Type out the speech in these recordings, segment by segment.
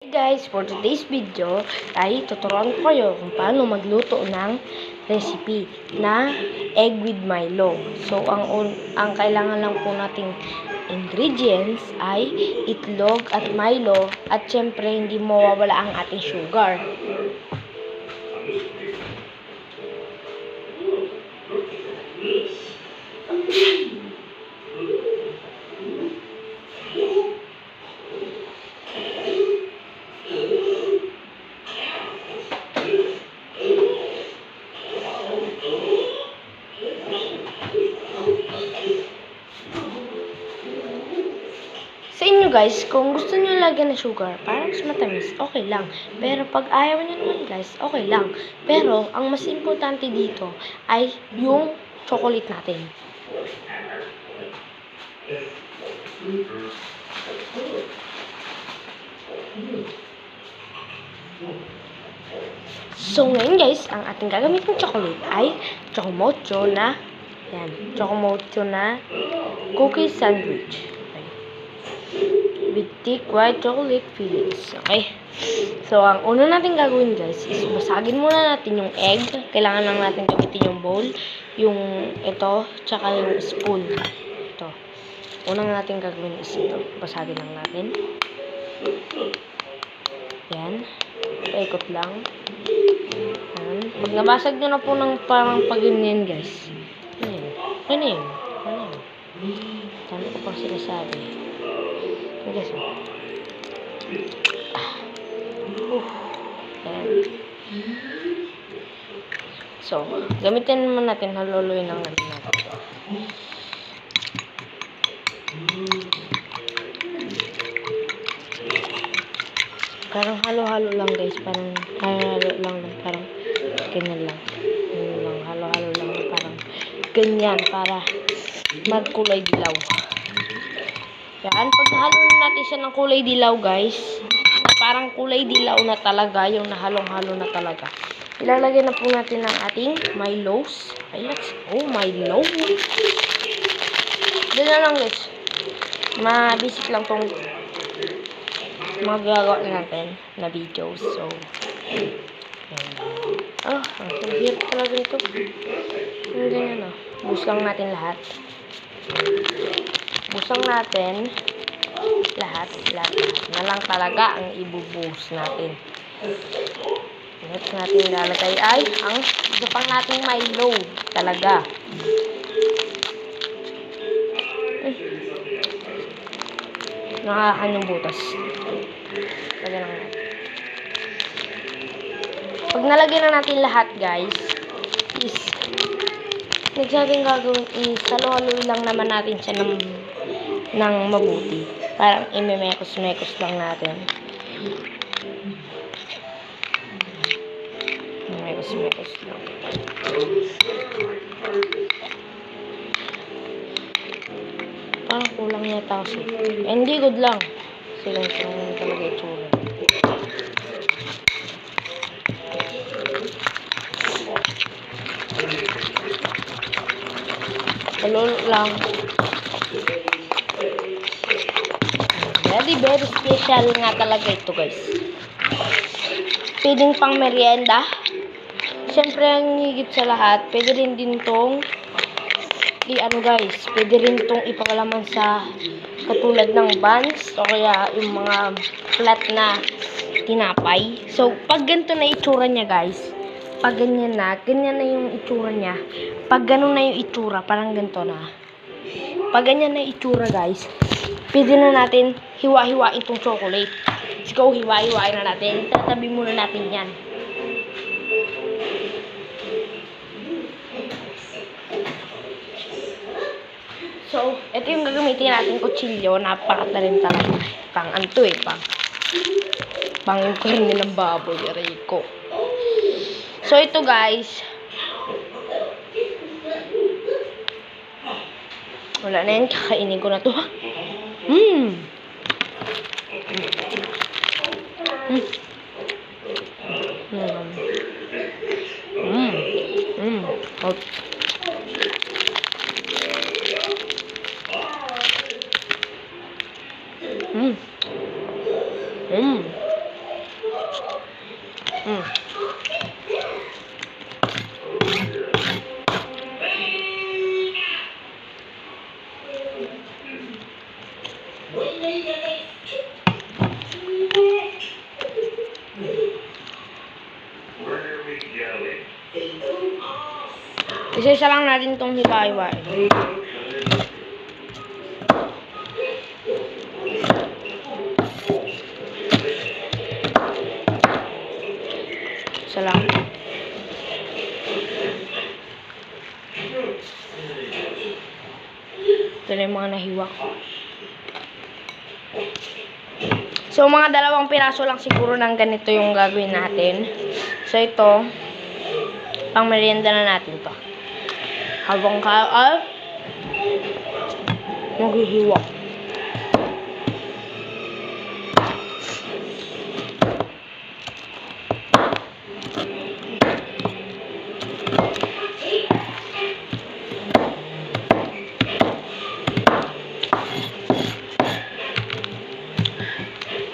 Guys, for today's video ay tuturuan ko kayo kung paano magluto ng recipe na egg with Milo. So, ang kailangan lang po nating ingredients ay itlog at Milo at syempre hindi mawawala ang ating sugar. Sa inyo guys, kung gusto niyo lagyan ng sugar para mas matamis, okay lang. Pero pag ayaw niyo naman guys, okay lang. Pero ang mas importante dito ay yung chocolate natin. So ngayon guys, ang ating gagamitin chocolate ay Chocomocho na Chocomocho na cookie sandwich with thick white chocolate fillings. Okay? So, ang una natin gagawin guys is basagin muna natin yung egg. Kailangan lang natin gamitin yung bowl, yung ito, tsaka yung spoon. Ito. Unang natin gagawin is ito. Basagin lang natin. Yan. Paikot lang. Yan. Pag nabasag nyo na po ng parang pag-ganyan guys. Ganyan. Sabi ko pang sinasabi. Guys, so, gamitin naman natin, haluluin lang natin ito. Parang halo-halo lang guys, parang halo-halo lang, parang ganyan lang. Halo-halo lang, parang ganyan, para magkulay dilaw. Yan, pag nahalo natin siya ng kulay dilaw guys, na parang kulay dilaw na talaga, yung nahalong-halo na talaga. Ilalagay na po natin ang ating Milos. Okay, let's go, Milo. Doon na lang guys. Mabisic lang tong magagawa natin na videos. So, ang hirap talaga ito. Yung ganyan bus lang natin lahat. Busang natin lahat na lang talaga ang ibubuhos natin. Next natin ilalagay ay ang isa pang nating Milo talaga. Nakakanyang butas. Lagyan lang natin. Pag nalagyan na natin lahat guys, is next natin gagawin is halo-haloy lang naman natin siya ng mabuti. Parang imemekos-mekos lang natin. Mekos-mekos lang. Parang kulang yata kasi. Hindi, good lang. Kasi ganito lang talaga itsura. Halo lang. Very special nga talaga ito guys. Pwedeng pang merienda. Siyempre ang higit sa lahat, pwede rin din tong guys, pwede rin tong ipakalaman sa katulad ng buns o kaya yung mga flat na tinapay. So pag ganito na itsura niya guys, pag ganyan na yung itsura niya. Pag ganun na yung itsura, parang ganito na. Pag ganyan na yung itsura guys, pwede na natin hiwa-hiwain itong chocolate. Let's go, hiwa-hiwain na natin. Tatabi muna natin yan. So, ito yung gagamitin natin kutsilyo. Napakatalim talaga. Pang anto pang yung karne ng baboy. Aray ko. So, ito guys. Wala na yan. Kakainin ko na to. Mm. Isa-isa lang natin itong hiwa-hiwain. Isa lang. Ito na yung mga nahiwa ko. So, mga 2 piraso lang siguro ng ganito yung gagawin natin. So, ito, pang merienda na natin to. Habang maghihiwa.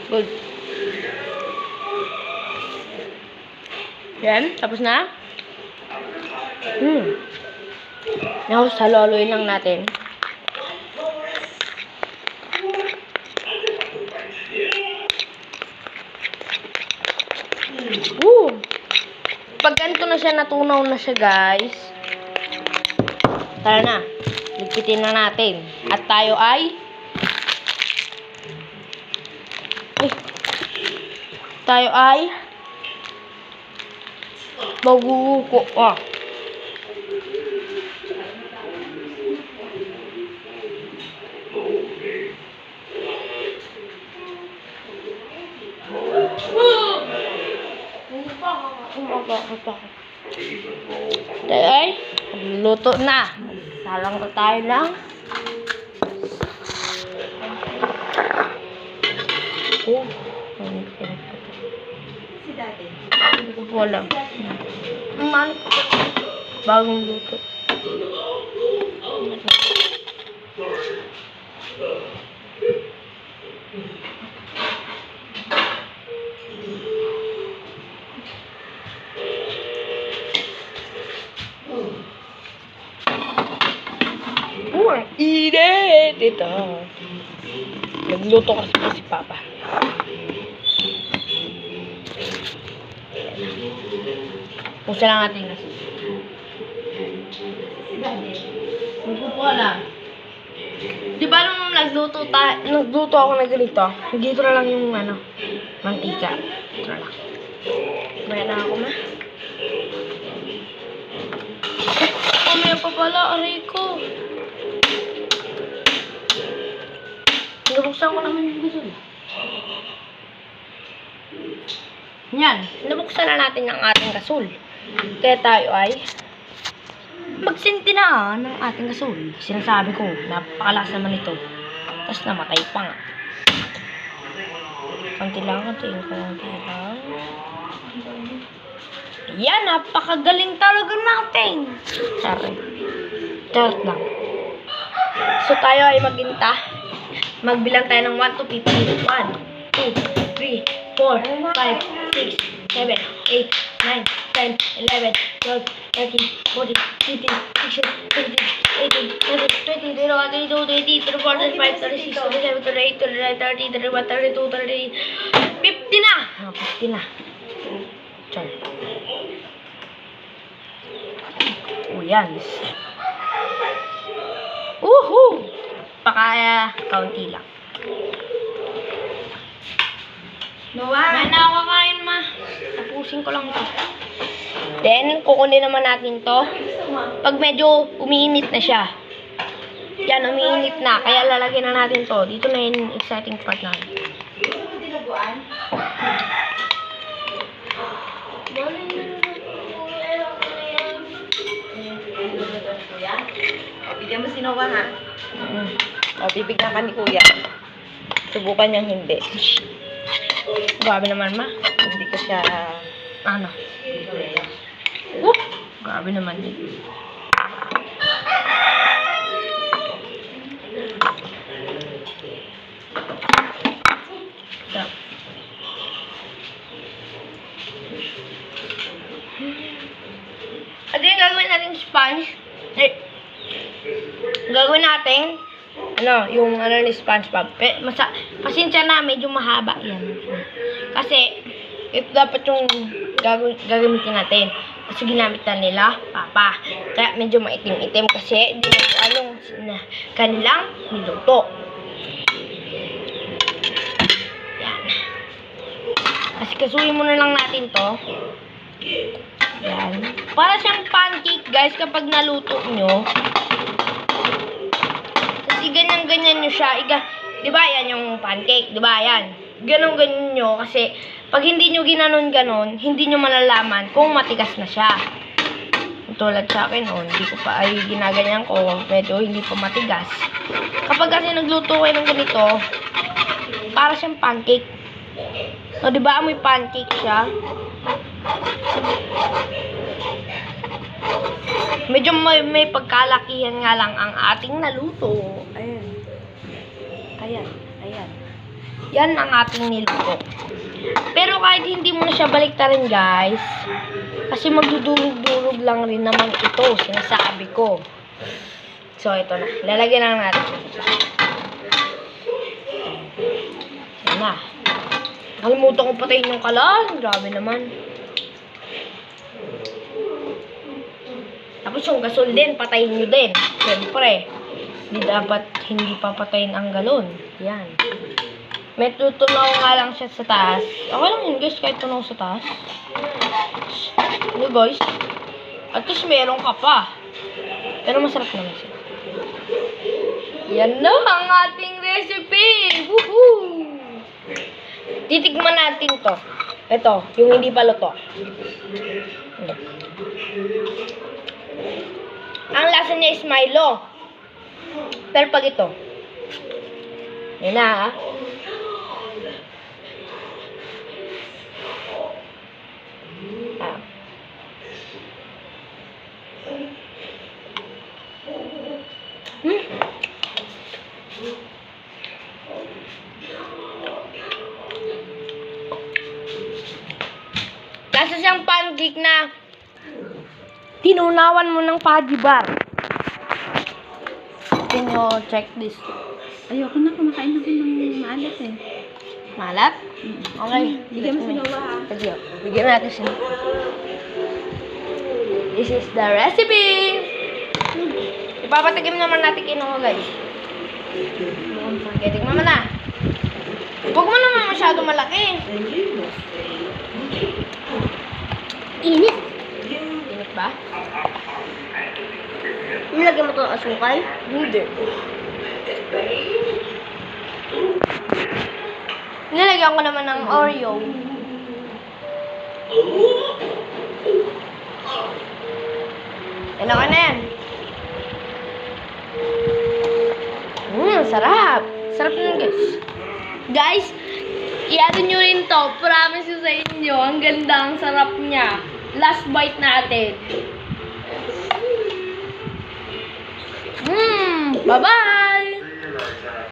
Good. Yan, tapos na. Now, halo-haloyin lang natin. Pag ganito na siya, natunaw na siya, guys. Tara na. Ligpitin na natin. At tayo ay maguguko. Tayo ay luto na. Salang ko tayo lang. Si dati. Hindi ko po alam. Bagong luto. Ang init ito. Nagluto kasi si Papa. Pusa lang natin kasi. Hindi ko po alam. Di ba nung nagluto ako na ganito, dito na lang yung mantika. Ito na lang. Bayan na ako, ma. Mamaya pa pala, aray ko. Nabuksan ko naman yung gasol. Yan, nabuksan na natin ang ating gasol. Kaya tayo ay magsinti na ng ating gasol. Sinasabi ko, napakalakas naman ito. Tapos namatay pa nga. Konti lang, konti lang. Yan, napakagaling talaga natin. Charot lang. So tayo ay maginta. Magbilang tayo ng 1 to 50. 1, 2, 3, 4, 5, 6, 7, 8, 9, 10, 11, 12, 13, 14, 15, 16, 17, 18, 19, 20, 21, 22, 23, 24, 25, 26, 27, 28, 29, 30, 31, 32, 33, 50 na! 50 na. Char. Yan. Woohoo! Pakaya, kaunti lang. May nakakain, ma. Tapusin ko lang ito. Then, kukunin naman natin to. Pag medyo umiinit na siya. Yan, umiinit na. Kaya lalagyan na natin to. Dito na yung exciting part natin. Dinuguan? Kuya? O, bigyan mo si Noah, ha? O, bibigyan ka ni Kuya. Subukan niyang hindi. Grabe naman, ma. Hindi ko siya... Ano? Grabe naman din. So. At yung gagawin natin sponge. Gagawin natin yung ni SpongeBob. Pasensya na, medyo mahaba yan. Kasi, ito dapat yung gagamitin natin. Kasi ginamit na nila, Papa. Kaya medyo maitim-itim kasi hindi na anong kanilang niluto. Yan. Kasi kasuhin muna lang natin to. Yan. Para siyang pancake, guys, kapag naluto nyo. Kasi ganyan-ganyan nyo siya. Diba yan yung pancake? Diba yan? Ganon-ganyan nyo. Kasi pag hindi nyo ginanon-ganon, hindi nyo malalaman kung matigas na siya. Tulad sa akin, hindi ko pa ay ginaganyan ko. Medyo hindi pa matigas. Kapag kasi nagluto kayo ng ganito, para siyang pancake. O, diba amoy pancake siya? Medyo may pagkalakihan nga lang ang ating naluto. Ayan. Ayan. Ayan. Yan ang ating niluto. Pero kahit hindi mo na siya baliktarin, guys, kasi magdudurog-durog lang rin naman ito, sinasabi ko. So, ito na. Lalagyan lang natin. Yan na. Nakalimutan ko patayin yung kalan. Grabe naman. Tapos yung gasol din, patayin nyo din. Siyempre, hindi papatayin ang galon. Yan. May tutunaw nga lang siya sa taas. Okay lang yun, guys, kahit tunaw sa taas. Ano, guys? At least meron ka pa. Pero masarap naman siya. Yan na ang ating recipe! Woohoo! Titikman natin to. Ito, yung hindi pa luto. Ang lasa niya is Milo. Pero pag ito, yan na, ha? Lasa siyang pancake na tinunawan mo ng Paddy Bar. Can you check this? Ayoko na, kumakain ako ng maalat eh. Malat? Okay. Bigyan mo si Noah, ha? Sige, bigyan natin siya. This is the recipe! Ipapatikim naman natin kay Noah, guys. Okay, tingnan mo na. Huwag mo naman masyado malaki. Init. Init ba? Nilagyan mo ito ng asukal? Hindi. Nilagyan ko naman ng Oreo. Yan ako na yan. Sarap. Sarap na, guys. Guys, i-add nyo rin to. Promise ko sa inyo, ang ganda, ang sarap niya. Last bite natin. Bye-bye!